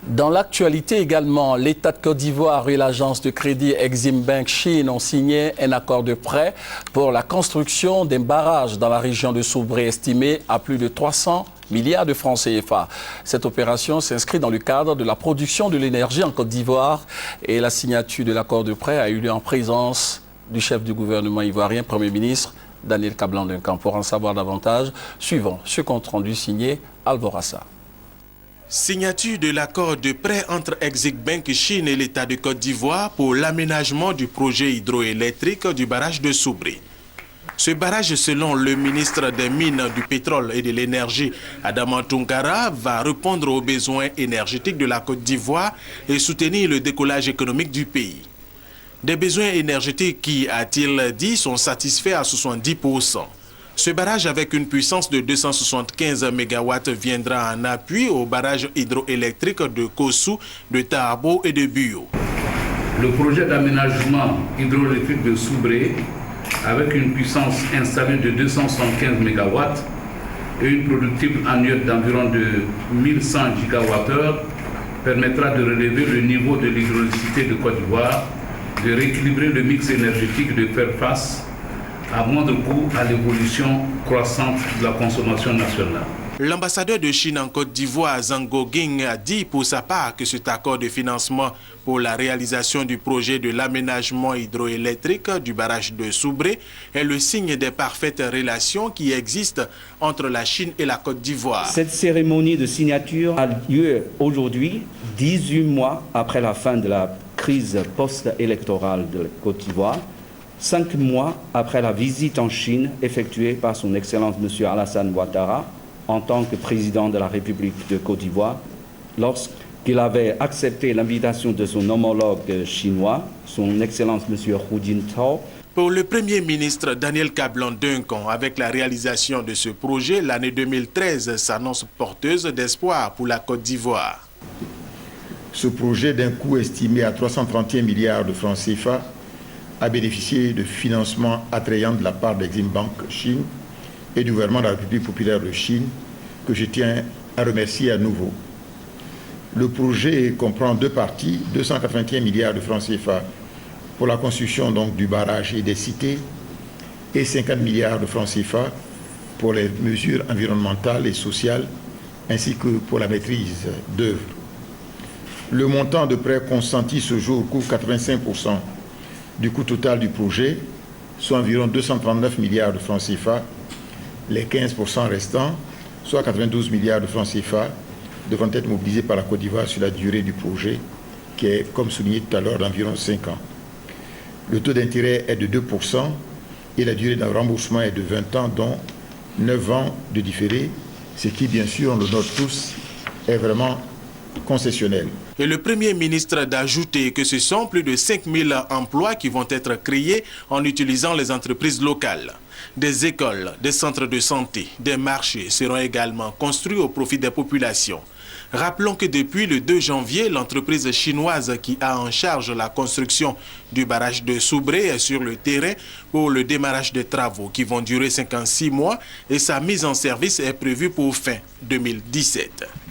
Dans l'actualité également, l'État de Côte d'Ivoire et l'agence de crédit Exim Bank Chine ont signé un accord de prêt pour la construction d'un barrage dans la région de Soubré estimé à plus de 300 milliards de francs CFA. Cette opération s'inscrit dans le cadre de la production de l'énergie en Côte d'Ivoire et la signature de l'accord de prêt a eu lieu en présence du chef du gouvernement ivoirien, Premier ministre Daniel Kablan-Duncan. Pour en savoir davantage, suivons ce compte rendu signé Alvorassa. Signature de l'accord de prêt entre Exim Bank Chine et l'État de Côte d'Ivoire pour l'aménagement du projet hydroélectrique du barrage de Soubré. Ce barrage, selon le ministre des Mines, du Pétrole et de l'Énergie, Adama Tounkara, va répondre aux besoins énergétiques de la Côte d'Ivoire et soutenir le décollage économique du pays. Des besoins énergétiques qui, a-t-il dit, sont satisfaits à 70%. Ce barrage avec une puissance de 275 MW viendra en appui au barrage hydroélectrique de Kossou, de Tarbo et de Buyo. Le projet d'aménagement hydroélectrique de Soubré, avec une puissance installée de 275 MW et une productible annuelle d'environ de 1100 GWh, permettra de relever le niveau de l'hydroélectricité de Côte d'Ivoire, de rééquilibrer le mix énergétique et de faire face à moindre coût à l'évolution croissante de la consommation nationale. L'ambassadeur de Chine en Côte d'Ivoire, Zhang Guoqing, a dit pour sa part que cet accord de financement pour la réalisation du projet de l'aménagement hydroélectrique du barrage de Soubré est le signe des parfaites relations qui existent entre la Chine et la Côte d'Ivoire. Cette cérémonie de signature a lieu aujourd'hui, 18 mois après la fin de la crise post-électorale de la Côte d'Ivoire, 5 mois après la visite en Chine effectuée par son Excellence M. Alassane Ouattara en tant que président de la République de Côte d'Ivoire, lorsqu'il avait accepté l'invitation de son homologue chinois, son Excellence M. Hu Jintao. Pour le Premier ministre Daniel Kablan-Duncan, avec la réalisation de ce projet, l'année 2013 s'annonce porteuse d'espoir pour la Côte d'Ivoire. Ce projet d'un coût estimé à 331 milliards de francs CFA a bénéficié de financements attrayants de la part d'Exim Bank Chine et du gouvernement de la République populaire de Chine, que je tiens à remercier à nouveau. Le projet comprend deux parties, 281 milliards de francs CFA pour la construction donc, du barrage et des cités et 50 milliards de francs CFA pour les mesures environnementales et sociales ainsi que pour la maîtrise d'œuvre. Le montant de prêt consenti ce jour couvre 85% du coût total du projet, soit environ 239 milliards de francs CFA. Les 15% restants, soit 92 milliards de francs CFA, devront être mobilisés par la Côte d'Ivoire sur la durée du projet, qui est, comme souligné tout à l'heure, d'environ 5 ans. Le taux d'intérêt est de 2% et la durée d'un remboursement est de 20 ans, dont 9 ans de différé, ce qui, bien sûr, on le note tous, est vraiment concessionnel. Et le Premier ministre d'ajouter que ce sont plus de 5000 emplois qui vont être créés en utilisant les entreprises locales. Des écoles, des centres de santé, des marchés seront également construits au profit des populations. Rappelons que depuis le 2 janvier, l'entreprise chinoise qui a en charge la construction du barrage de Soubré est sur le terrain pour le démarrage des travaux qui vont durer 56 mois et sa mise en service est prévue pour fin 2017.